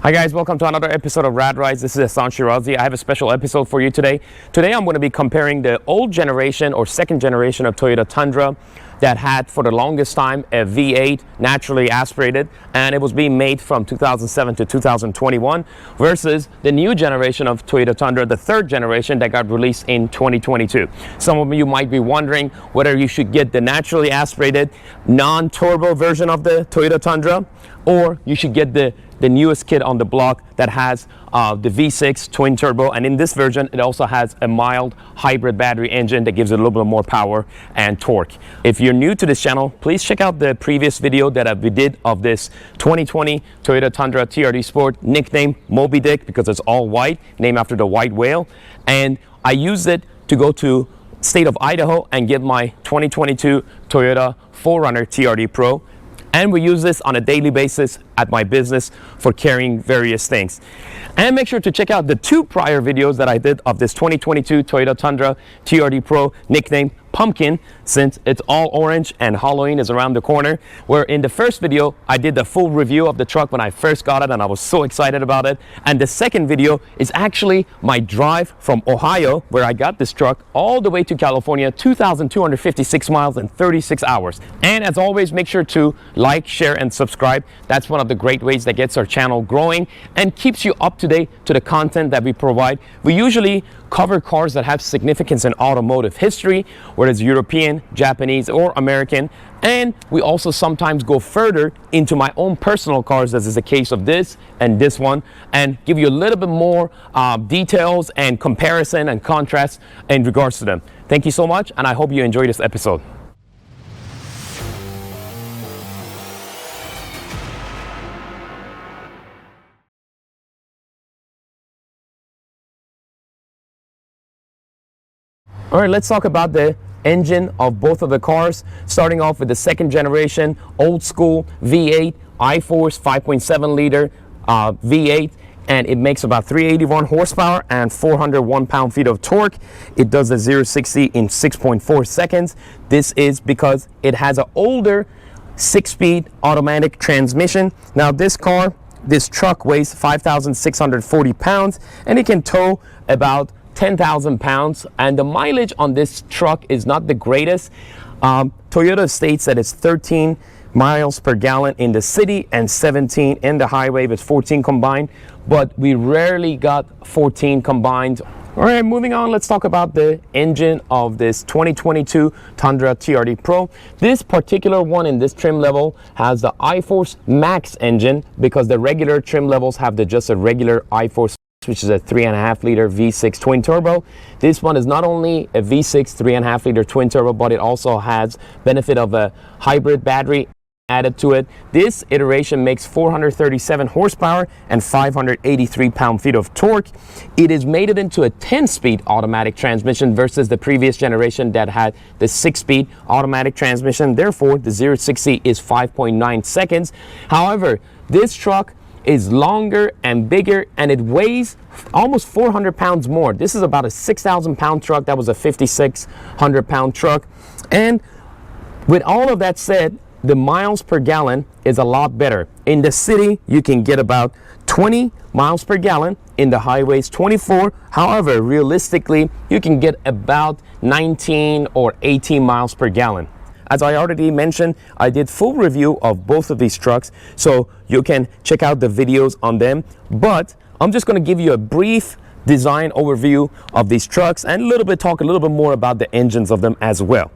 Hi guys, welcome to another episode of Rad Rides. This is Hassan Shirazi. I have a special episode for you today. Today I'm going to be comparing the old generation or second generation of Toyota Tundra that had for the longest time a V8 naturally aspirated, and it was being made from 2007 to 2021 versus the new generation of Toyota Tundra, the third generation that got released in 2022. Some of you might be wondering whether you should get the naturally aspirated non-turbo version of the Toyota Tundra or you should get the newest kit on the block that has the V6 twin turbo, and in this version it also has a mild hybrid battery engine that gives it a little bit more power and torque. If you're new to this channel, please check out the previous video that we did of this 2020 Toyota Tundra TRD Sport, nicknamed Moby Dick because it's all white, named after the white whale, and I used it to go to state of Idaho and get my 2022 Toyota 4Runner TRD Pro. And we use this on a daily basis at my business for carrying various things. And make sure to check out the two prior videos that I did of this 2022 Toyota Tundra TRD Pro, nicknamed Pumpkin, since it's all orange and Halloween is around the corner. Where in the first video I did the full review of the truck when I first got it and I was so excited about it. And the second video is actually my drive from Ohio, where I got this truck, all the way to California, 2,256 miles in 36 hours. And as always, make sure to like, share, and subscribe. That's one of the great ways that gets our channel growing and keeps you up to date to the content that we provide. We usually cover cars that have significance in automotive history, whether it's European, Japanese, or American. And we also sometimes go further into my own personal cars, as is the case of this and this one, and give you a little bit more details and comparison and contrast in regards to them. Thank you so much, and I hope you enjoy this episode. All right, let's talk about the engine of both of the cars, starting off with the second generation, old school V8, iForce 5.7 liter V8, and it makes about 381 horsepower and 401 pound-feet of torque. It does the 0-60 in 6.4 seconds. This is because it has an older 6-speed automatic transmission. Now this truck weighs 5,640 pounds, and it can tow about 10,000 pounds, and the mileage on this truck is not the greatest. Toyota states that it's 13 miles per gallon in the city and 17 in the highway, with 14 combined, but we rarely got 14 combined. All right, moving on, let's talk about the engine of this 2022 Tundra TRD Pro. This particular one in this trim level has the iForce Max engine, because the regular trim levels have just a regular iForce, which is a 3.5 liter V6 twin turbo. This one is not only a V6 3.5 liter twin turbo, but it also has benefit of a hybrid battery added to it. This iteration makes 437 horsepower and 583 pound-feet of torque. It has made it into a 10-speed automatic transmission versus the previous generation that had the 6-speed automatic transmission. Therefore, the 0-60 is 5.9 seconds. However, this truck is longer and bigger, and it weighs almost 400 pounds more. This is about a 6,000 pound truck. That was a 5,600 pound truck. And with all of that said, the miles per gallon is a lot better. In the city, you can get about 20 miles per gallon. In the highways, 24. However, realistically, you can get about 19 or 18 miles per gallon. As I already mentioned, I did full review of both of these trucks, so you can check out the videos on them. But I'm just going to give you a brief design overview of these trucks and talk a little bit more about the engines of them as well.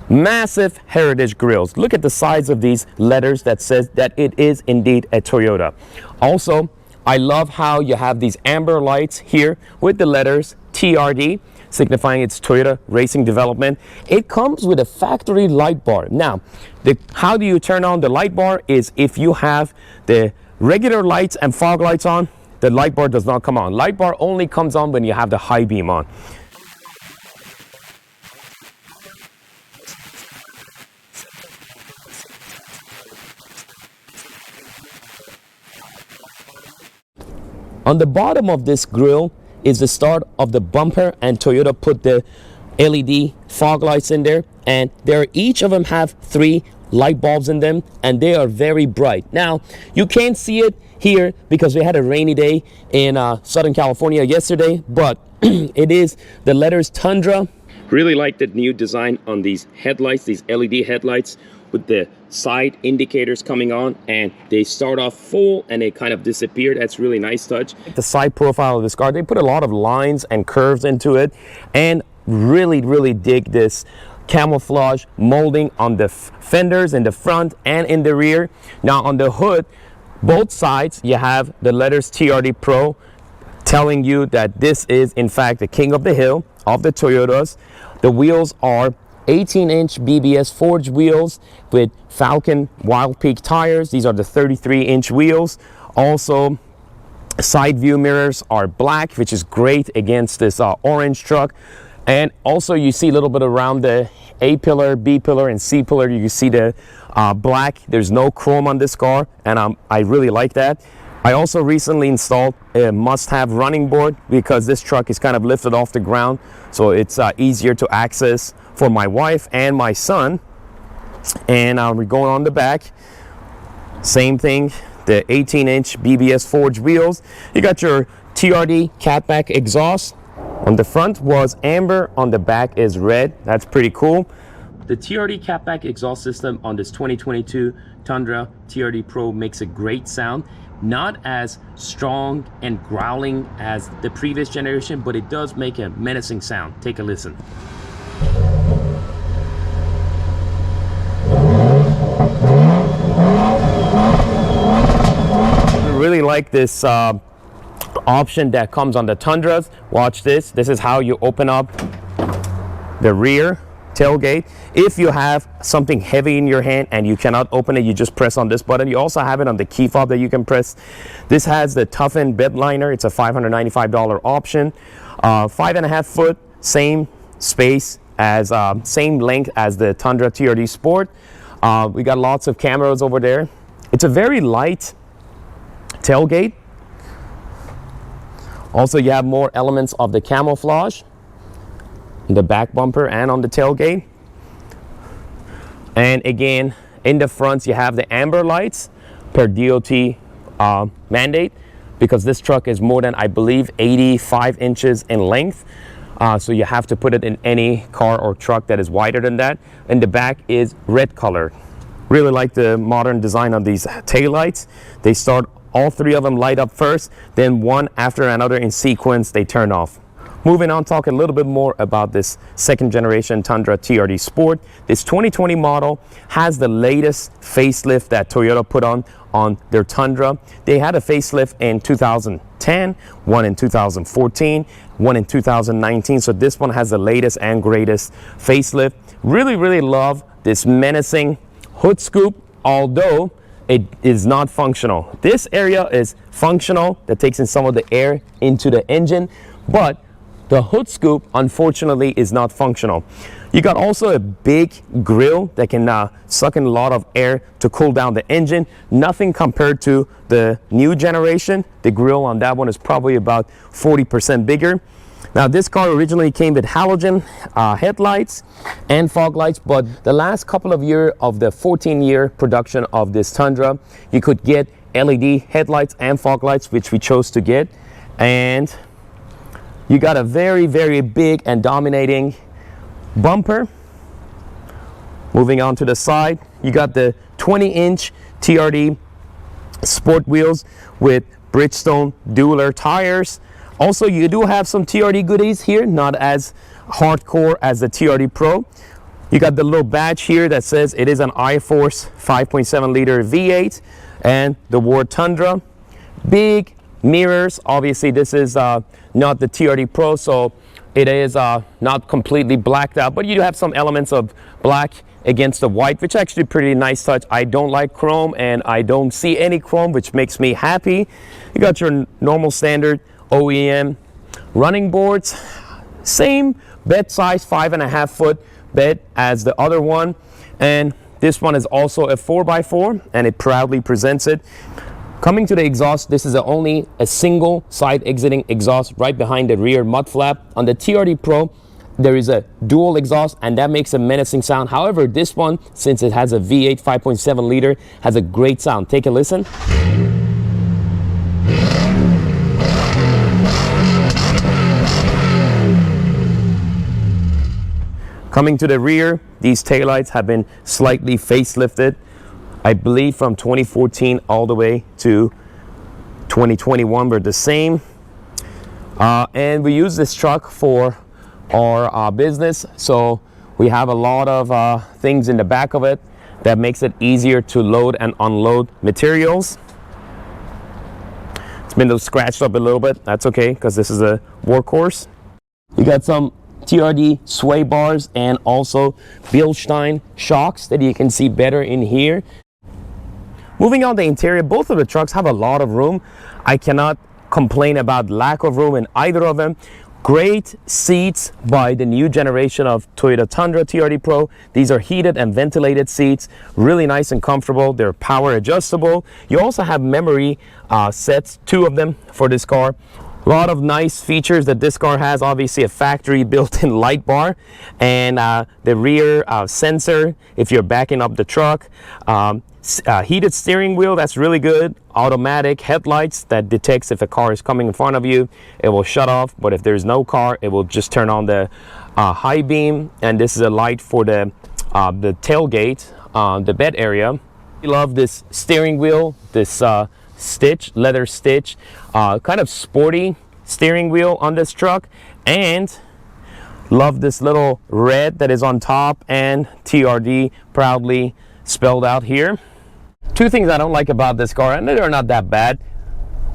Massive heritage grills. Look at the size of these letters that says that it is indeed a Toyota. Also, I love how you have these amber lights here with the letters TRD, signifying it's Toyota Racing Development. It comes with a factory light bar. Now, how do you turn on the light bar is if you have the regular lights and fog lights on, the light bar does not come on. Light bar only comes on when you have the high beam on. On the bottom of this grille is the start of the bumper, and Toyota put the LED fog lights in there, and each of them have 3 light bulbs in them, and they are very bright. Now, you can't see it here because we had a rainy day in Southern California yesterday, but it is the letters Tundra. Really like the new design on these headlights, these LED headlights with the side indicators coming on, and they start off full and they kind of disappear. That's really nice touch. The side profile of this car, they put a lot of lines and curves into it, and really dig this camouflage molding on the fenders in the front and in the rear. Now on the hood, both sides, you have the letters TRD Pro, telling you that this is in fact the king of the hill of the Toyotas. The wheels are 18-inch BBS forged wheels with Falcon Wild Peak tires. These are the 33-inch wheels. Also, side view mirrors are black, which is great against this orange truck. And also you see a little bit around the A pillar, B pillar, and C pillar. You can see the black. There's no chrome on this car, and I really like that. I also recently installed a must-have running board because this truck is kind of lifted off the ground, so it's easier to access for my wife and my son. And we're going on the back. Same thing, the 18-inch BBS forged wheels. You got your TRD catback exhaust. On the front was amber, on the back is red. That's pretty cool. The TRD catback exhaust system on this 2022 Tundra TRD Pro makes a great sound. Not as strong and growling as the previous generation, but it does make a menacing sound. Take a listen. I really like this option that comes on the Tundras. Watch this. This is how you open up the rear tailgate. If you have something heavy in your hand and you cannot open it, you just press on this button. You also have it on the key fob that you can press. This has the toughened bed liner. It's a $595 option. 5.5 foot, same space as same length as the Tundra TRD Sport. We got lots of cameras over there. It's a very light tailgate. Also, you have more elements of the camouflage on the back bumper and on the tailgate. And again, in the front, you have the amber lights per DOT mandate, because this truck is more than, I believe, 85 inches in length. So you have to put it in any car or truck that is wider than that. And the back is red colored. Really like the modern design on these taillights. They start, all three of them light up first, then one after another in sequence, they turn off. Moving on, talking a little bit more about this second generation Tundra TRD Sport. This 2020 model has the latest facelift that Toyota put on their Tundra. They had a facelift in 2010, one in 2014, one in 2019. So this one has the latest and greatest facelift. Really love this menacing hood scoop, although it is not functional. This area is functional, that takes in some of the air into the engine, but the hood scoop, unfortunately, is not functional. You got also a big grill that can suck in a lot of air to cool down the engine. Nothing compared to the new generation. The grill on that one is probably about 40% bigger. Now, this car originally came with halogen headlights and fog lights, but the last couple of years of the 14-year production of this Tundra, you could get LED headlights and fog lights, which we chose to get. And you got a very big and dominating bumper. Moving on to the side, you got the 20-inch TRD Sport wheels with Bridgestone dual tires. Also, you do have some TRD goodies here, not as hardcore as the TRD Pro. You got the little badge here that says it is an iForce 5.7 liter V8 and the word Tundra. Big mirrors. Obviously, this is not the TRD Pro, so it is not completely blacked out, but you do have some elements of black against the white, which actually pretty nice touch. I don't like chrome, and I don't see any chrome, which makes me happy. You got your normal standard OEM running boards. Same bed size, 5.5 foot bed as the other one, and this one is also a 4x4, and it proudly presents it. Coming to the exhaust, this is only a single side exiting exhaust right behind the rear mud flap. On the TRD Pro, there is a dual exhaust, and that makes a menacing sound. However, this one, since it has a V8 5.7 liter, has a great sound. Take a listen. Coming to the rear, these taillights have been slightly facelifted. I believe from 2014 all the way to 2021 were the same. And we use this truck for our business, so we have a lot of things in the back of it that makes it easier to load and unload materials. It's been scratched up a little bit. That's okay, because this is a workhorse. You got some TRD sway bars and also Bilstein shocks that you can see better in here. Moving on the interior, both of the trucks have a lot of room. I cannot complain about lack of room in either of them. Great seats by the new generation of Toyota Tundra TRD Pro. These are heated and ventilated seats, really nice and comfortable. They're power adjustable. You also have memory sets, 2 of them for this car. A lot of nice features that this car has. Obviously a factory built-in light bar, and the rear sensor if you're backing up the truck. Heated steering wheel, that's really good. Automatic headlights that detects if a car is coming in front of you, it will shut off, but if there's no car, it will just turn on the high beam. And this is a light for the tailgate, the bed area. I love this steering wheel, this leather stitch, kind of sporty steering wheel on this truck. And love this little red that is on top, and TRD proudly spelled out here. 2 things I don't like about this car, and they're not that bad.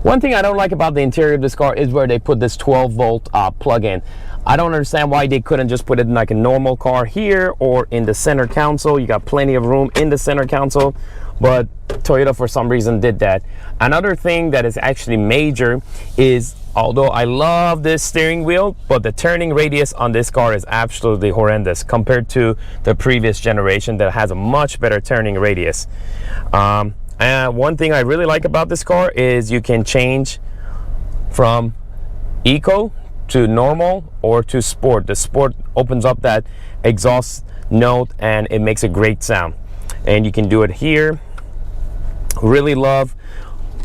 One thing I don't like about the interior of this car is where they put this 12-volt plug-in. I don't understand why they couldn't just put it in like a normal car here or in the center console. You got plenty of room in the center console, but Toyota for some reason did that. Another thing that is actually major is, although I love this steering wheel, but the turning radius on this car is absolutely horrendous compared to the previous generation that has a much better turning radius. And one thing I really like about this car is you can change from eco to normal or to sport. The sport opens up that exhaust note and it makes a great sound, and you can do it here. Really love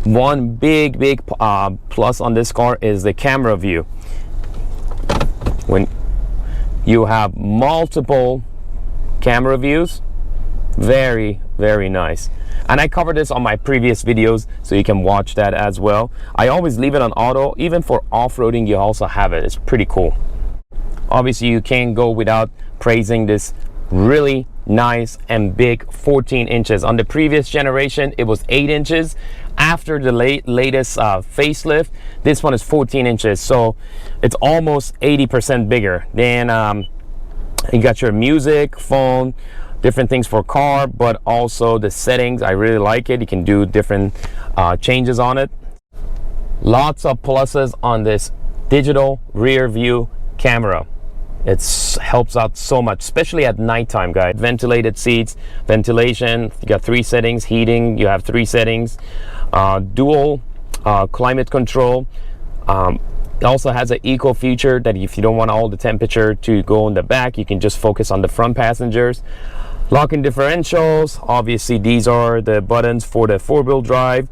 one big plus on this car is the camera view. When you have multiple camera views, very nice. And I covered this on my previous videos, so you can watch that as well. I always leave it on auto. Even for off-roading, you also have it. It's pretty cool. Obviously, you can't go without praising this really nice and big 14 inches. On the previous generation, it was 8 inches. After the latest facelift, this one is 14 inches. So it's almost 80% bigger. Then you got your music, phone, different things for car, but also the settings. I really like it. You can do different changes on it. Lots of pluses on this digital rear view camera. It helps out so much, especially at nighttime, guys. Ventilated seats, ventilation, you got 3 settings. Heating, you have 3 settings. Dual climate control. It also has an eco feature that if you don't want all the temperature to go in the back, you can just focus on the front passengers. Locking differentials, obviously these are the buttons for the 4-wheel drive.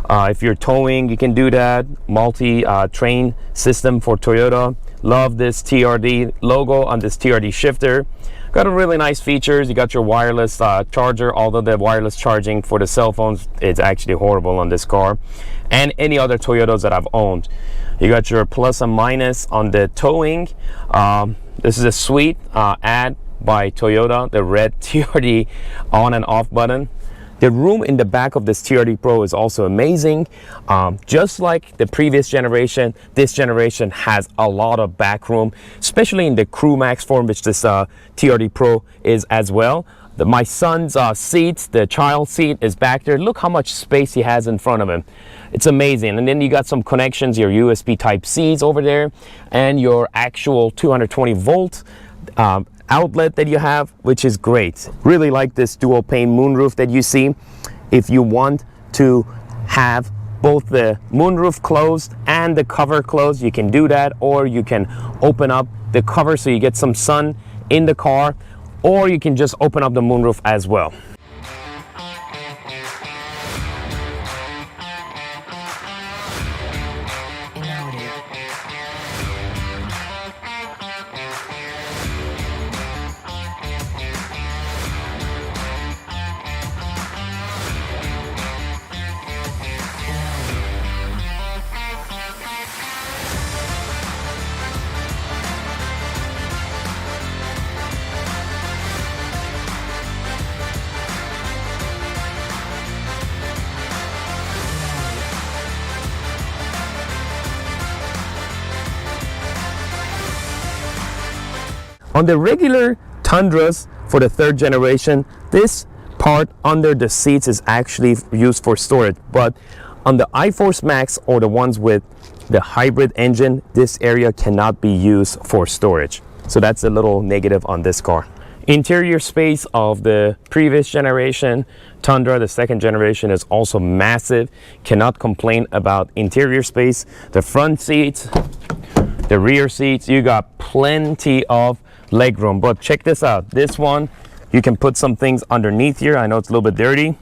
If you're towing, you can do that. Multi-train system for Toyota. Love this TRD logo on this TRD shifter. Got a really nice features. You got your wireless charger, although the wireless charging for the cell phones is actually horrible on this car and any other Toyotas that I've owned. You got your plus and minus on the towing. This is a sweet ad by Toyota, the red TRD on and off button. The room in the back of this TRD Pro is also amazing. Just like the previous generation, this generation has a lot of back room, especially in the Crew Max form, which this TRD Pro is as well. My son's seats, the child seat is back there. Look how much space he has in front of him. It's amazing. And then you got some connections, your USB Type-Cs over there, and your actual 220 volt outlet that you have, which is great. Really like this dual pane moonroof that you see. If you want to have both the moonroof closed and the cover closed, you can do that, or you can open up the cover so you get some sun in the car, or you can just open up the moonroof as well. On the regular Tundras for the 3rd generation, this part under the seats is actually used for storage, but on the iForce Max or the ones with the hybrid engine, this area cannot be used for storage. So that's a little negative on this car. Interior space of the previous generation Tundra, the 2nd generation, is also massive. Cannot complain about interior space. The front seats, the rear seats, you got plenty of legroom. But check this out, this one you can put some things underneath here. I know it's a little bit dirty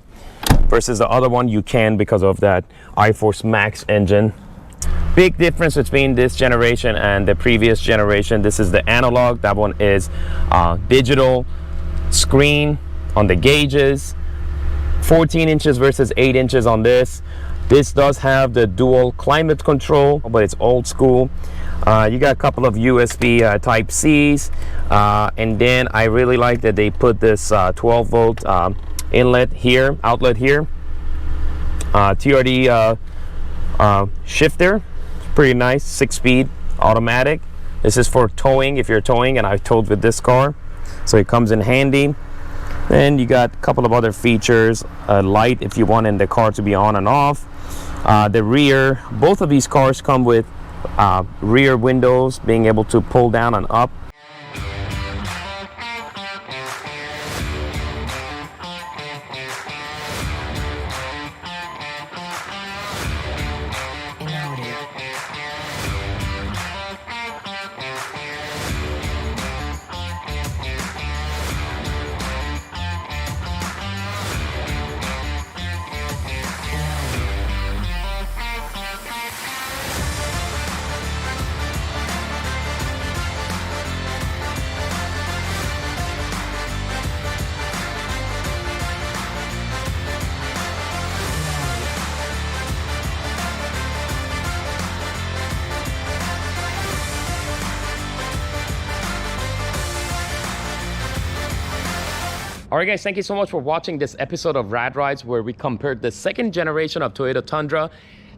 versus the other one you can because of that iForce Max engine. Big difference between this generation and the previous generation. This is the analog, that one is digital screen on the gauges, 14 inches versus 8 inches on this. This does have the dual climate control, but it's old school. You got a couple of USB type C's, and then I really like that they put this 12 volt outlet here, TRD shifter. It's pretty nice, 6-speed automatic. This is for towing, if you're towing, and I towed with this car, so it comes in handy. Then you got a couple of other features, a light if you want in the car to be on and off. The rear, both of these cars come with rear windows being able to pull down and up. Alright guys, thank you so much for watching this episode of Rad Rides, where we compared the 2nd generation of Toyota Tundra,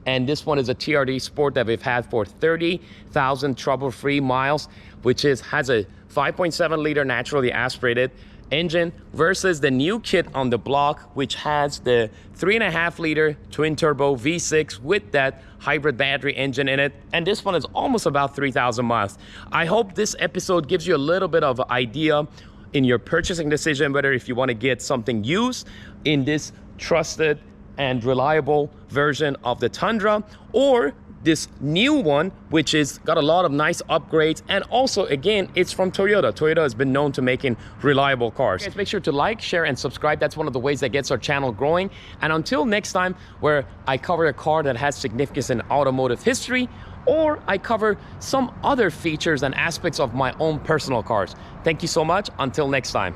and this one is a TRD Sport that we've had for 30,000 trouble-free miles, which has a 5.7 liter naturally aspirated engine, versus the new kit on the block, which has the 3.5 liter twin turbo V6 with that hybrid battery engine in it, and this one is almost about 3,000 miles. I hope this episode gives you a little bit of an idea in your purchasing decision, whether if you want to get something used in this trusted and reliable version of the Tundra, or this new one, which is got a lot of nice upgrades, and also again, it's from Toyota. Toyota has been known to making reliable cars. Guys, make sure to like, share, and subscribe. That's one of the ways that gets our channel growing. And until next time, where I cover a car that has significance in automotive history, or I cover some other features and aspects of my own personal cars. Thank you so much. Until next time.